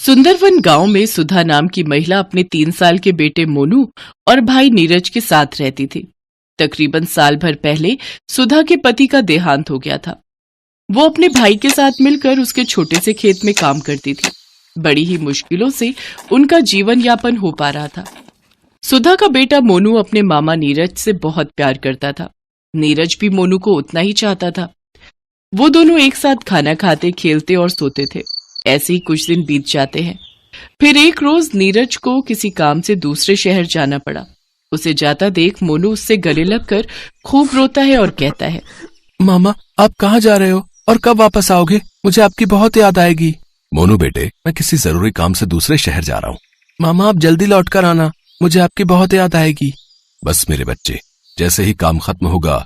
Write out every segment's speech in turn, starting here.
सुंदरवन गांव में सुधा नाम की महिला अपने 3 साल के बेटे मोनू और भाई नीरज के साथ रहती थी। तकरीबन साल भर पहले सुधा के पति का देहांत हो गया था। वो अपने भाई के साथ मिलकर उसके छोटे से खेत में काम करती थी। बड़ी ही मुश्किलों से उनका जीवन यापन हो पा रहा था। सुधा का बेटा मोनू अपने मामा नीरज से बहुत प्यार करता था। नीरज भी मोनू को उतना ही चाहता था। वो दोनों एक साथ खाना खाते, खेलते और सोते थे। ऐसे ही कुछ दिन बीत जाते हैं। फिर एक रोज नीरज को किसी काम से दूसरे शहर जाना पड़ा। उसे जाता देख मोनू उससे गले लगकर खूब रोता है और कहता है, मामा आप कहाँ जा रहे हो और कब वापस आओगे? मुझे आपकी बहुत याद आएगी। मोनू बेटे, मैं किसी जरूरी काम से दूसरे शहर जा रहा हूँ। मामा आप जल्दी लौट कर आना, मुझे आपकी बहुत याद आएगी। बस मेरे बच्चे, जैसे ही काम खत्म होगा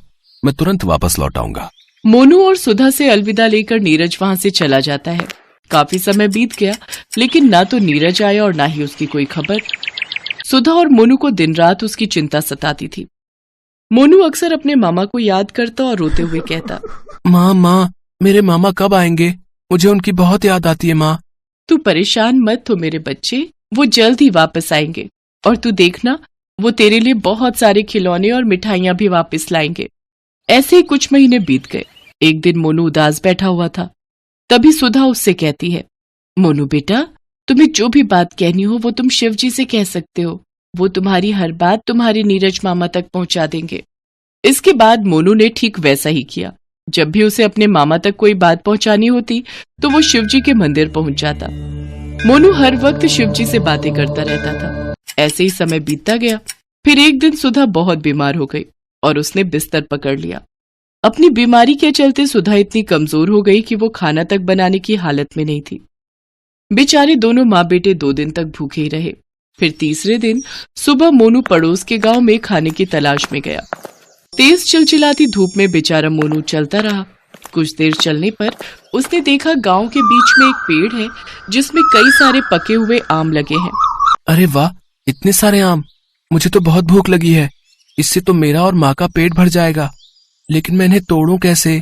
मैं तुरंत वापस लौट आऊंगा। मोनू और सुधा से अलविदा लेकर नीरज वहां से चला जाता है। काफी समय बीत गया, लेकिन ना तो नीरज आया और ना ही उसकी कोई खबर। सुधा और मोनू को दिन रात उसकी चिंता सताती थी। मोनू अक्सर अपने मामा को याद करता और रोते हुए कहता, माँ मेरे मामा कब आएंगे? मुझे उनकी बहुत याद आती है माँ। तू परेशान मत हो मेरे बच्चे, वो जल्द ही वापस आएंगे और तू देखना वो तेरे लिए बहुत सारे खिलौने और मिठाइयां भी वापस लाएंगे। ऐसे ही कुछ महीने बीत गए। एक दिन मोनू उदास बैठा हुआ था। तभी सुधा उससे कहती है, मोनू बेटा, तुम्हें जो भी बात कहनी हो वो तुम शिव जी से कह सकते हो। वो तुम्हारी हर बात तुम्हारे नीरज मामा तक पहुंचा देंगे। इसके बाद मोनू ने ठीक वैसा ही किया। जब भी उसे अपने मामा तक कोई बात पहुंचानी होती तो वो शिव जी के मंदिर पहुंच जाता। मोनू हर वक्त शिव जी से बातें करता रहता था। ऐसे ही समय बीतता गया। फिर एक दिन सुधा बहुत बीमार हो गई और उसने बिस्तर पकड़ लिया। अपनी बीमारी के चलते सुधा इतनी कमजोर हो गई कि वो खाना तक बनाने की हालत में नहीं थी। बेचारे दोनों माँ बेटे 2 दिन तक भूखे ही रहे। फिर तीसरे दिन सुबह मोनू पड़ोस के गांव में खाने की तलाश में गया। तेज चिलचिलाती धूप में बेचारा मोनू चलता रहा। कुछ देर चलने पर उसने देखा गांव के बीच में एक पेड़ है जिसमें कई सारे पके हुए आम लगे हैं। अरे वाह, इतने सारे आम! मुझे तो बहुत भूख लगी है। इससे तो मेरा और माँ का पेट भर जाएगा, लेकिन मैं इन्हें तोड़ूं कैसे?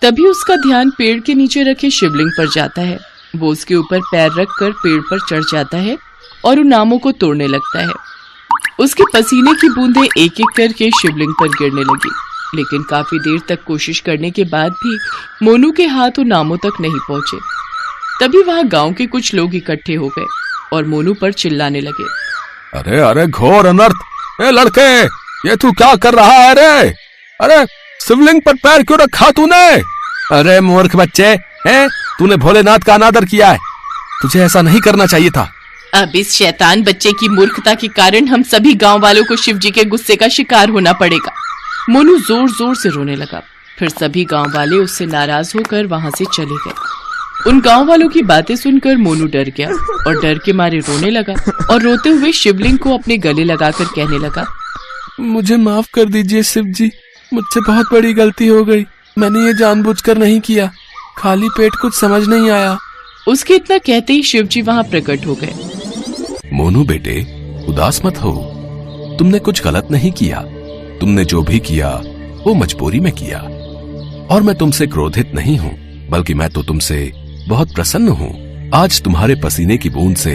तभी उसका ध्यान पेड़ के नीचे रखे शिवलिंग पर जाता है। वो उसके ऊपर पैर रखकर पेड़ पर चढ़ जाता है और उन आमों को तोड़ने लगता है। उसके पसीने की बूंदें एक एक करके शिवलिंग पर गिरने लगी, लेकिन काफी देर तक कोशिश करने के बाद भी मोनू के हाथ उन आमों तक नहीं पहुंचे। तभी वहां गांव के कुछ लोग इकट्ठे हो गए और मोनू पर चिल्लाने लगे, अरे अरे घोर अनर्थ! ए लड़के, ये तू क्या कर रहा है रे? अरे शिवलिंग पर पैर क्यों रखा तूने? अरे मूर्ख बच्चे, हैं? तूने भोलेनाथ का अनादर किया है। तुझे ऐसा नहीं करना चाहिए था। अब इस शैतान बच्चे की मूर्खता के कारण हम सभी गांव वालों को शिव जी के गुस्से का शिकार होना पड़ेगा। मोनू जोर जोर से रोने लगा। फिर सभी गांव वाले उससे नाराज होकर वहां से चले गए। उन गांव वालों की बातें सुनकर मोनू डर गया और डर के मारे रोने लगा और रोते हुए शिवलिंग को अपने गले लगाकर कहने लगा, मुझे माफ कर दीजिए शिव जी, मुझसे बहुत बड़ी गलती हो गई। मैंने ये जानबूझकर नहीं किया, खाली पेट कुछ समझ नहीं आया। उसके इतना कहते ही शिव जी वहां प्रकट हो गए। मोनू बेटे, उदास मत हो। तुमने कुछ गलत नहीं किया। तुमने जो भी किया वो मजबूरी में किया। और मैं तुमसे क्रोधित नहीं हूँ, बल्कि मैं तो तुमसे बहुत प्रसन्न हूँ। आज तुम्हारे पसीने की बूंद से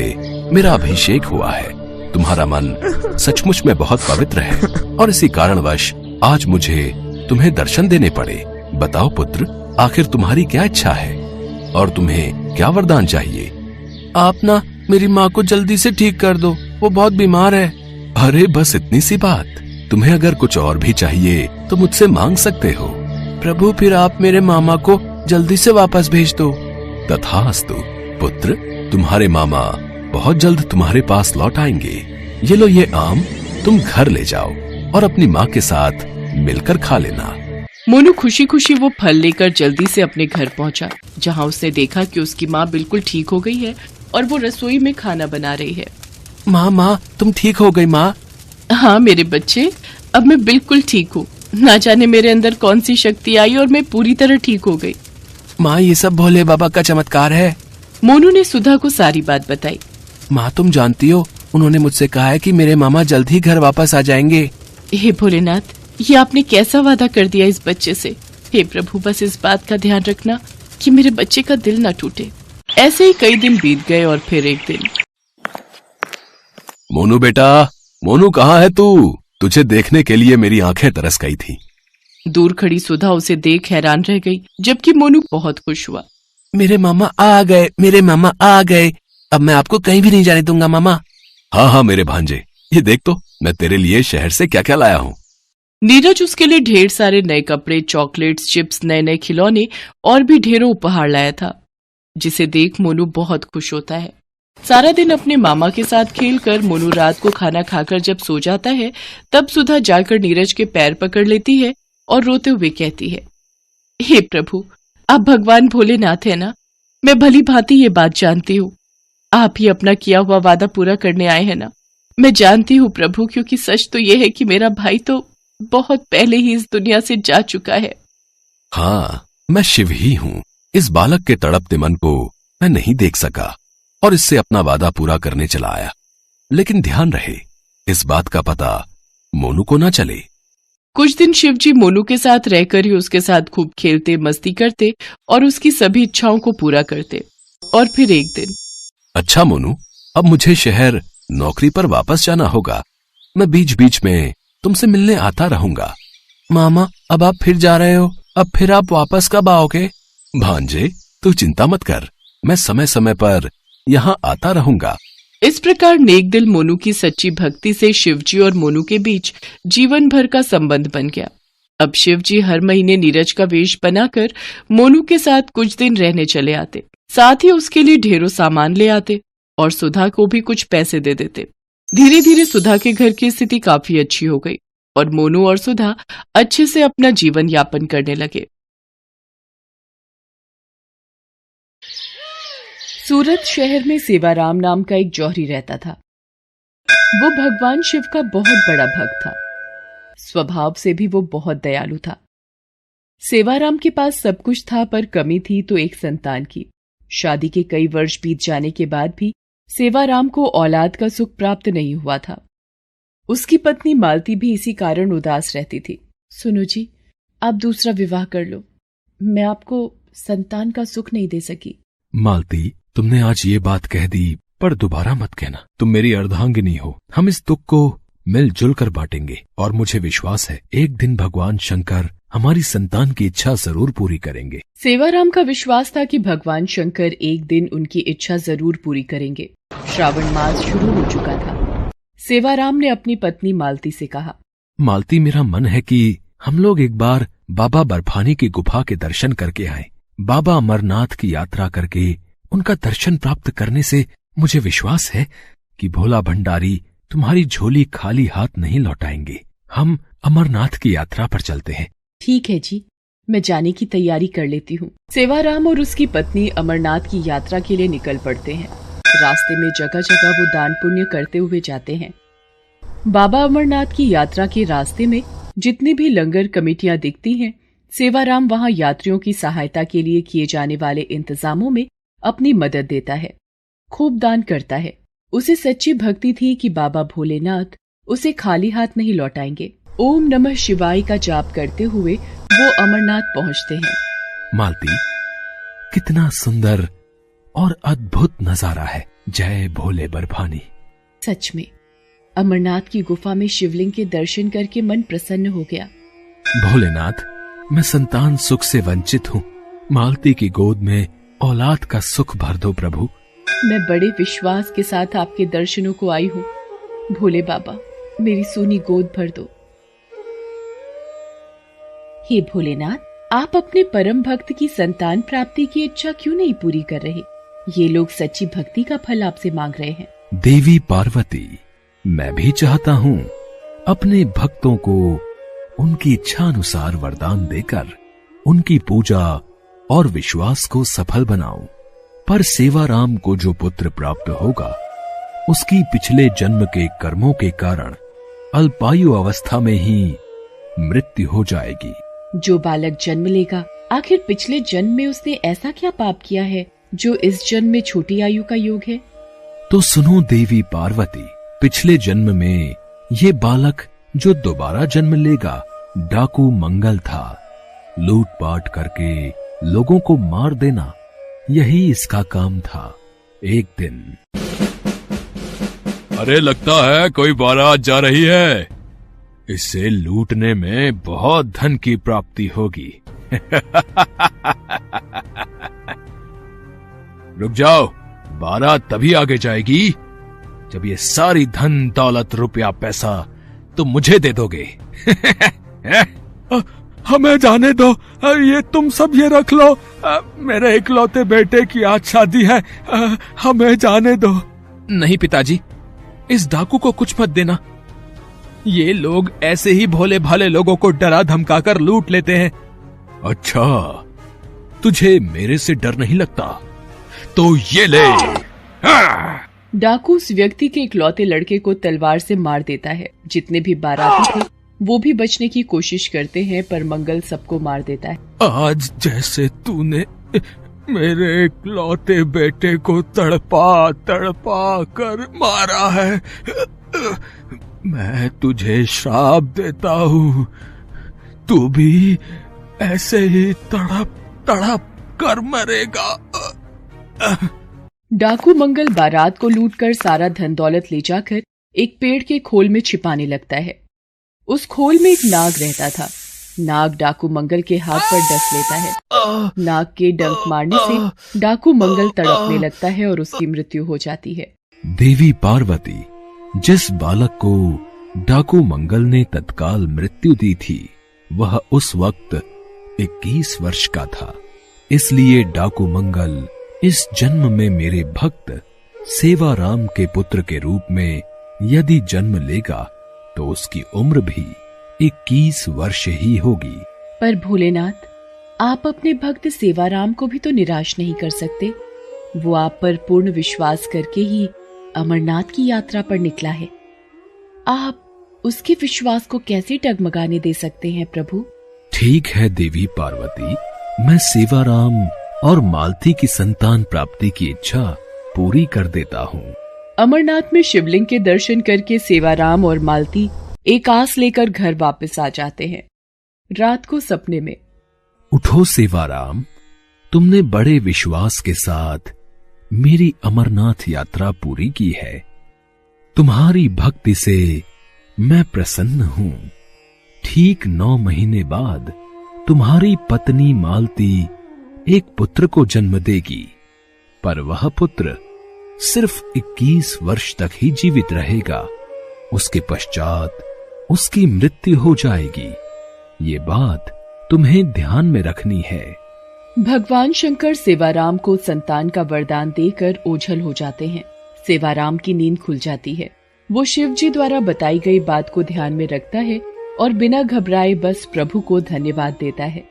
मेरा अभिषेक हुआ है। तुम्हारा मन सचमुच में बहुत पवित्र है और इसी कारणवश आज मुझे तुम्हें दर्शन देने पड़े। बताओ पुत्र, आखिर तुम्हारी क्या इच्छा है और तुम्हें क्या वरदान चाहिए? आप ना मेरी माँ को जल्दी से ठीक कर दो, वो बहुत बीमार है। अरे बस इतनी सी बात। तुम्हें अगर कुछ और भी चाहिए तो मुझसे मांग सकते हो। प्रभु, फिर आप मेरे मामा को जल्दी से वापस भेज दो। तथास्तु पुत्र, तुम्हारे मामा बहुत जल्द तुम्हारे पास लौट आएंगे। ये लो, ये आम तुम घर ले जाओ और अपनी माँ के साथ मिलकर खा लेना। मोनू खुशी खुशी वो फल लेकर जल्दी से अपने घर पहुंचा, जहां उसने देखा कि उसकी माँ बिल्कुल ठीक हो गई है और वो रसोई में खाना बना रही है। माँ, तुम ठीक हो गई माँ? हाँ मेरे बच्चे, अब मैं बिल्कुल ठीक हूँ। ना जाने मेरे अंदर कौन सी शक्ति आई और मैं पूरी तरह ठीक हो गई। माँ, ये सब भोले बाबा का चमत्कार है। मोनू ने सुधा को सारी बात बताई। माँ, तुम जानती हो, उन्होंने मुझसे कहा है कि मेरे मामा जल्द ही घर वापस आ जाएंगे। हे भोलेनाथ, ये आपने कैसा वादा कर दिया इस बच्चे से। हे प्रभु, बस इस बात का ध्यान रखना कि मेरे बच्चे का दिल न टूटे। ऐसे ही कई दिन बीत गए और फिर एक दिन। मोनू बेटा, मोनू कहाँ है तू? तुझे देखने के लिए मेरी आंखें तरस गई थी। दूर खड़ी सुधा उसे देख हैरान रह गई, जबकि मोनू बहुत खुश हुआ। मेरे मामा आ गए, मेरे मामा आ गए। अब मैं आपको कहीं भी नहीं जाने दूंगा मामा। हाँ हाँ मेरे भांजे, ये देख तो मैं तेरे लिए शहर से क्या क्या लाया हूँ। नीरज उसके लिए ढेर सारे नए कपड़े, चॉकलेट्स, चिप्स, नए नए खिलौने और भी ढेरों उपहार लाया था, जिसे देख मोनू बहुत खुश होता है। सारा दिन अपने मामा के साथ खेलकर मोनू रात को खाना खाकर जब सो जाता है, तब सुधा जाकर नीरज के पैर पकड़ लेती है और रोते हुए कहती है, हे प्रभु, आप भगवान भोलेनाथ है ना? मैं भली भांति ये बात जानती हूँ। आप ही अपना किया हुआ वादा पूरा करने आए हैं ना? मैं जानती हूँ प्रभु, क्योंकि सच तो ये है कि मेरा भाई तो बहुत पहले ही इस दुनिया से जा चुका है। हाँ, मैं शिव ही हूँ। इस बालक के तड़पते मन को मैं नहीं देख सका और इससे अपना वादा पूरा करने चला आया। लेकिन ध्यान रहे, इस बात का पता मोनू को ना चले। कुछ दिन शिवजी मोनू के साथ रहकर ही उसके साथ खूब खेलते, मस्ती करते और उसकी सभी इच्छाओं को पूरा करते। और फिर एक दिन, अच्छा मोनू, अब मुझे शहर नौकरी पर वापस जाना होगा। मैं बीच बीच में तुमसे मिलने आता रहूंगा। मामा, अब आप फिर जा रहे हो? अब फिर आप वापस कब आओगे? भांजे, तू चिंता मत कर, मैं समय समय पर यहाँ आता रहूंगा। इस प्रकार नेक दिल मोनू की सच्ची भक्ति से शिवजी और मोनू के बीच जीवन भर का संबंध बन गया। अब शिवजी हर महीने नीरज का वेश बनाकर मोनू के साथ कुछ दिन रहने चले आते, साथ ही उसके लिए ढेरों सामान ले आते और सुधा को भी कुछ पैसे दे देते। धीरे धीरे सुधा के घर की स्थिति काफी अच्छी हो गई और मोनू और सुधा अच्छे से अपना जीवन यापन करने लगे। सूरत शहर में सेवाराम नाम का एक जौहरी रहता था। वो भगवान शिव का बहुत बड़ा भक्त था। स्वभाव से भी वो बहुत दयालु था। सेवाराम के पास सब कुछ था, पर कमी थी तो एक संतान की। शादी के कई वर्ष बीत जाने के बाद भी सेवाराम को औलाद का सुख प्राप्त नहीं हुआ था। उसकी पत्नी मालती भी इसी कारण उदास रहती थी। सुनो जी, आप दूसरा विवाह कर लो, मैं आपको संतान का सुख नहीं दे सकी। मालती, तुमने आज ये बात कह दी, पर दोबारा मत कहना। तुम मेरी अर्धांगिनी हो। हम इस दुख को मिलजुल कर बांटेंगे और मुझे विश्वास है एक दिन भगवान शंकर हमारी संतान की इच्छा जरूर पूरी करेंगे। सेवाराम का विश्वास था कि भगवान शंकर एक दिन उनकी इच्छा जरूर पूरी करेंगे। श्रावण मास शुरू हो चुका था। सेवाराम ने अपनी पत्नी मालती से कहा, मालती, मेरा मन है कि हम लोग एक बार बाबा बर्फानी की गुफा के दर्शन करके आए। बाबा अमरनाथ की यात्रा करके उनका दर्शन प्राप्त करने से मुझे विश्वास है कि भोला भंडारी तुम्हारी झोली खाली हाथ नहीं लौटाएंगे। हम अमरनाथ की यात्रा पर चलते हैं। ठीक है जी, मैं जाने की तैयारी कर लेती हूँ। सेवाराम और उसकी पत्नी अमरनाथ की यात्रा के लिए निकल पड़ते हैं। रास्ते में जगह जगह वो दान पुण्य करते हुए जाते हैं। बाबा अमरनाथ की यात्रा के रास्ते में जितनी भी लंगर कमेटियां दिखती हैं, सेवाराम वहां यात्रियों की सहायता के लिए किए जाने वाले इंतजामों में अपनी मदद देता है, खूब दान करता है। उसे सच्ची भक्ति थी कि बाबा भोलेनाथ उसे खाली हाथ नहीं लौटाएंगे। ओम नमः शिवाय का जाप करते हुए वो अमरनाथ पहुंचते हैं। मालती, कितना सुंदर और अद्भुत नजारा है। जय भोले बर्फानी। सच में अमरनाथ की गुफा में शिवलिंग के दर्शन करके मन प्रसन्न हो गया। भोलेनाथ, मैं संतान सुख से वंचित हूँ। मालती की गोद में औलाद का सुख भर दो प्रभु। मैं बड़े विश्वास के साथ आपके दर्शनों को आई हूँ। भोले बाबा, मेरी सोनी गोद भर दो। हे भोलेनाथ, आप अपने परम भक्त की संतान प्राप्ति की इच्छा क्यों नहीं पूरी कर रहे? ये लोग सच्ची भक्ति का फल आपसे मांग रहे हैं। देवी पार्वती, मैं भी चाहता हूँ अपने भक्तों को उनकी इच्छा अनुसार वरदान देकर उनकी पूजा और विश्वास को सफल बनाऊं। पर सेवाराम को जो पुत्र प्राप्त होगा, उसकी पिछले जन्म के कर्मों के कारण अल्पायु अवस्था में ही मृत्यु हो जाएगी। जो बालक जन्म लेगा, आखिर पिछले जन्म में उसने ऐसा क्या पाप किया है जो इस जन्म में छोटी आयु का योग है? तो सुनो देवी पार्वती, पिछले जन्म में ये बालक जो दोबारा जन्म लेगा डाकू मंगल था। लूटपाट करके लोगों को मार देना यही इसका काम था। एक दिन, अरे लगता है कोई बारात जा रही है। इसे लूटने में बहुत धन की प्राप्ति होगी। रुक जाओ, बारात तभी आगे जाएगी जब ये सारी धन दौलत रुपया पैसा तुम मुझे दे दोगे। हमें जाने दो, ये तुम सब ये रख लो। मेरे इकलौते बेटे की आज शादी है, हमें जाने दो। नहीं पिताजी, इस डाकू को कुछ मत देना। ये लोग ऐसे ही भोले भाले लोगों को डरा धमकाकर लूट लेते हैं। अच्छा, तुझे मेरे से डर नहीं लगता? तो ये ले। डाकू उस व्यक्ति के इकलौते लड़के को तलवार से मार देता है। जितने भी बाराती थे वो भी बचने की कोशिश करते हैं, पर मंगल सबको मार देता है। आज जैसे तूने मेरे इकलौते बेटे को तड़पा तड़पा कर मारा है, मैं तुझे श्राप देता हूँ, तू भी ऐसे ही तड़प तड़प कर मरेगा। डाकू मंगल बारात को लूटकर सारा धन दौलत ले जाकर एक पेड़ के खोल में छिपाने लगता है। उस खोल में एक नाग रहता था। नाग डाकू मंगल के हाथ पर डस लेता है। नाग के डंक मारने से डाकू मंगल तड़पने लगता है और उसकी मृत्यु हो जाती है। देवी पार्वती जिस बालक को डाकू मंगल ने तत्काल मृत्यु दी थी, वह उस वक्त 21 वर्ष का था। इसलिए डाकू मंगल इस जन्म में मेरे भक्त सेवाराम के पुत्र के रूप में यदि जन्म लेगा तो उसकी उम्र भी 21 वर्ष ही होगी। पर भोलेनाथ, आप अपने भक्त सेवाराम को भी तो निराश नहीं कर सकते। वो आप पर पूर्ण विश्वास करके ही अमरनाथ की यात्रा पर निकला है। आप उसके विश्वास को कैसे डगमगाने दे सकते हैं प्रभु? ठीक है देवी पार्वती, मैं सेवाराम और मालती की संतान प्राप्ति की इच्छा पूरी कर देता हूँ। अमरनाथ में शिवलिंग के दर्शन करके सेवाराम और मालती एक आस लेकर घर वापस आ जाते हैं। रात को सपने में, उठो सेवाराम, तुमने बड़े विश्वास के साथ मेरी अमरनाथ यात्रा पूरी की है। तुम्हारी भक्ति से मैं प्रसन्न हूं। ठीक 9 महीने बाद तुम्हारी पत्नी मालती एक पुत्र को जन्म देगी, पर वह पुत्र सिर्फ 21 वर्ष तक ही जीवित रहेगा। उसके पश्चात उसकी मृत्यु हो जाएगी। ये बात तुम्हें ध्यान में रखनी है। भगवान शंकर सेवाराम को संतान का वरदान देकर ओझल हो जाते हैं। सेवाराम की नींद खुल जाती है। वो शिव जी द्वारा बताई गई बात को ध्यान में रखता है और बिना घबराए बस प्रभु को धन्यवाद देता है।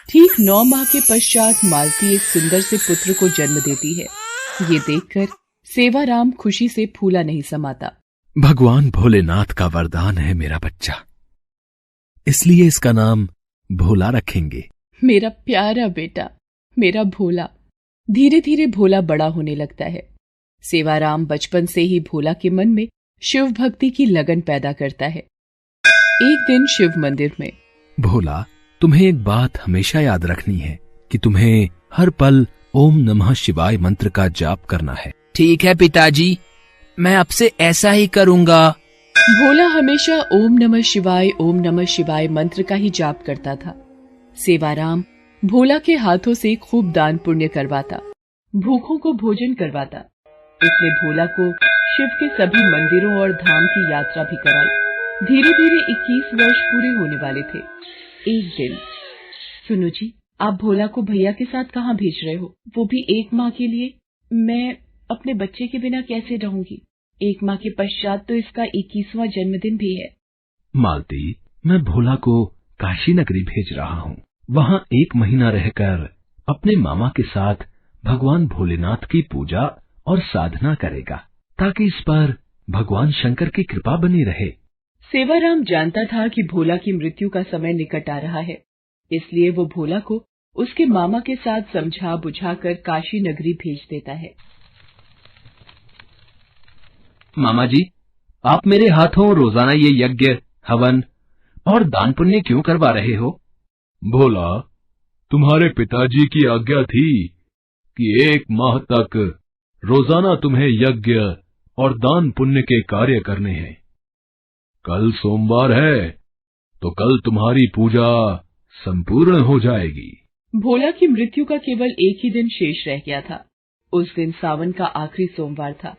ठीक 9 माह के पश्चात मालती एक सुंदर से पुत्र को जन्म देती है। ये देखकर सेवाराम खुशी से फूला नहीं समाता। भगवान भोलेनाथ का वरदान है मेरा बच्चा, इसलिए इसका नाम भोला रखेंगे। मेरा प्यारा बेटा, मेरा भोला। धीरे धीरे भोला बड़ा होने लगता है। सेवाराम बचपन से ही भोला के मन में शिव भक्ति की लगन पैदा करता है। एक दिन शिव मंदिर में, भोला, तुम्हें एक बात हमेशा याद रखनी है कि तुम्हें हर पल ओम नमः शिवाय मंत्र का जाप करना है। ठीक है पिताजी, मैं अब से ऐसा ही करूंगा। भोला हमेशा ओम नमः शिवाय मंत्र का ही जाप करता था। सेवाराम भोला के हाथों से खूब दान पुण्य करवाता, भूखों को भोजन करवाता। उसने भोला को शिव के सभी मंदिरों और धाम की यात्रा भी कराई। धीरे धीरे 21 वर्ष पूरे होने वाले थे। एक दिन, सुनो जी, आप भोला को भैया के साथ कहाँ भेज रहे हो, वो भी 1 माह के लिए? मैं अपने बच्चे के बिना कैसे रहूंगी? 1 माह के पश्चात तो इसका 21वां जन्मदिन भी है। मालती, मैं भोला को काशी नगरी भेज रहा हूँ। वहाँ 1 महीना रहकर अपने मामा के साथ भगवान भोलेनाथ की पूजा और साधना करेगा, ताकि इस पर भगवान शंकर की कृपा बनी रहे। सेवाराम जानता था कि भोला की मृत्यु का समय निकट आ रहा है, इसलिए वो भोला को उसके मामा के साथ समझा बुझाकर काशी नगरी भेज देता है। मामा जी, आप मेरे हाथों रोजाना ये यज्ञ, हवन और दान पुण्य क्यों करवा रहे हो? भोला, तुम्हारे पिताजी की आज्ञा थी कि 1 माह तक रोजाना तुम्हें यज्ञ और दान पुण्य के कार्य करने हैं। कल सोमवार है, तो कल तुम्हारी पूजा संपूर्ण हो जाएगी। भोला की मृत्यु का केवल एक ही दिन शेष रह गया था। उस दिन सावन का आखिरी सोमवार था।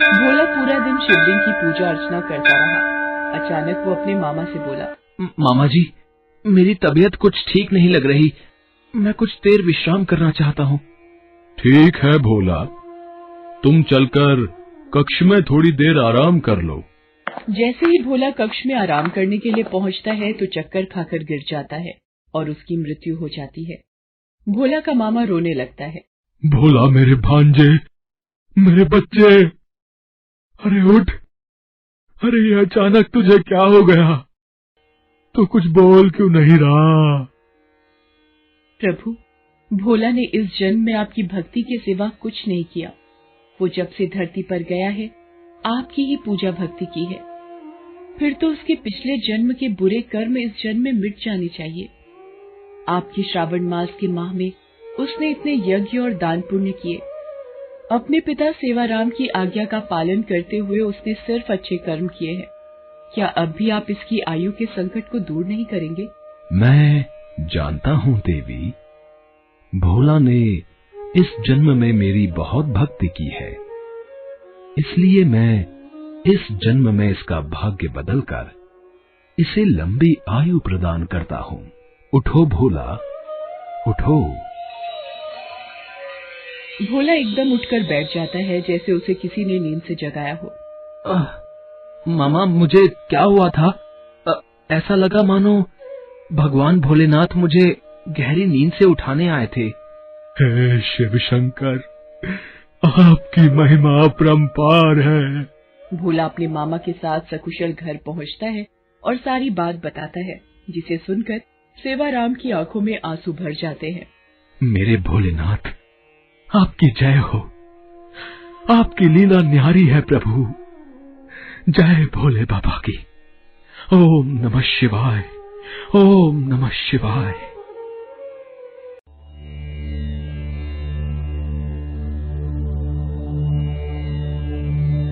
भोला पूरा दिन शिवलिंग की पूजा अर्चना करता रहा। अचानक वो अपने मामा से बोला, मामा जी, मेरी तबीयत कुछ ठीक नहीं लग रही। मैं कुछ देर विश्राम करना चाहता हूँ। ठीक है भोला, तुम चलकर कक्ष में थोड़ी देर आराम कर लो। जैसे ही भोला कक्ष में आराम करने के लिए पहुंचता है तो चक्कर खाकर गिर जाता है और उसकी मृत्यु हो जाती है। भोला का मामा रोने लगता है। भोला मेरे भांजे, मेरे बच्चे, अरे उठ, अरे ये अचानक तुझे क्या हो गया? तो कुछ बोल क्यों नहीं रहा? प्रभु, भोला ने इस जन्म में आपकी भक्ति के सिवा कुछ नहीं किया। वो जब से धरती पर गया है, आपकी ही पूजा भक्ति की है। फिर तो उसके पिछले जन्म के बुरे कर्म इस जन्म में मिट जाने चाहिए। आपके श्रावण मास के माह में उसने इतने यज्ञ और दान पुण्य किए। अपने पिता सेवाराम की आज्ञा का पालन करते हुए उसने सिर्फ अच्छे कर्म किए हैं। क्या अब भी आप इसकी आयु के संकट को दूर नहीं करेंगे? मैं जानता हूँ देवी, भोला ने इस जन्म में मेरी बहुत भक्ति की है, इसलिए मैं इस जन्म में इसका भाग्य बदलकर इसे लंबी आयु प्रदान करता हूँ। उठो भोला, उठो। भोला एकदम उठकर बैठ जाता है, जैसे उसे किसी ने नींद से जगाया हो। मामा, मुझे क्या हुआ था? ऐसा लगा मानो भगवान भोलेनाथ मुझे गहरी नींद से उठाने आए थे। हे शिव शंकर, आपकी महिमा अपरंपार है। भोला अपने मामा के साथ सकुशल घर पहुंचता है और सारी बात बताता है, जिसे सुनकर सेवाराम की आंखों में आंसू भर जाते हैं। मेरे भोलेनाथ, आपकी जय हो। आपकी लीला न्यारी है प्रभु। जय भोले बाबा की। ओम नमः शिवाय, ओम नमः शिवाय।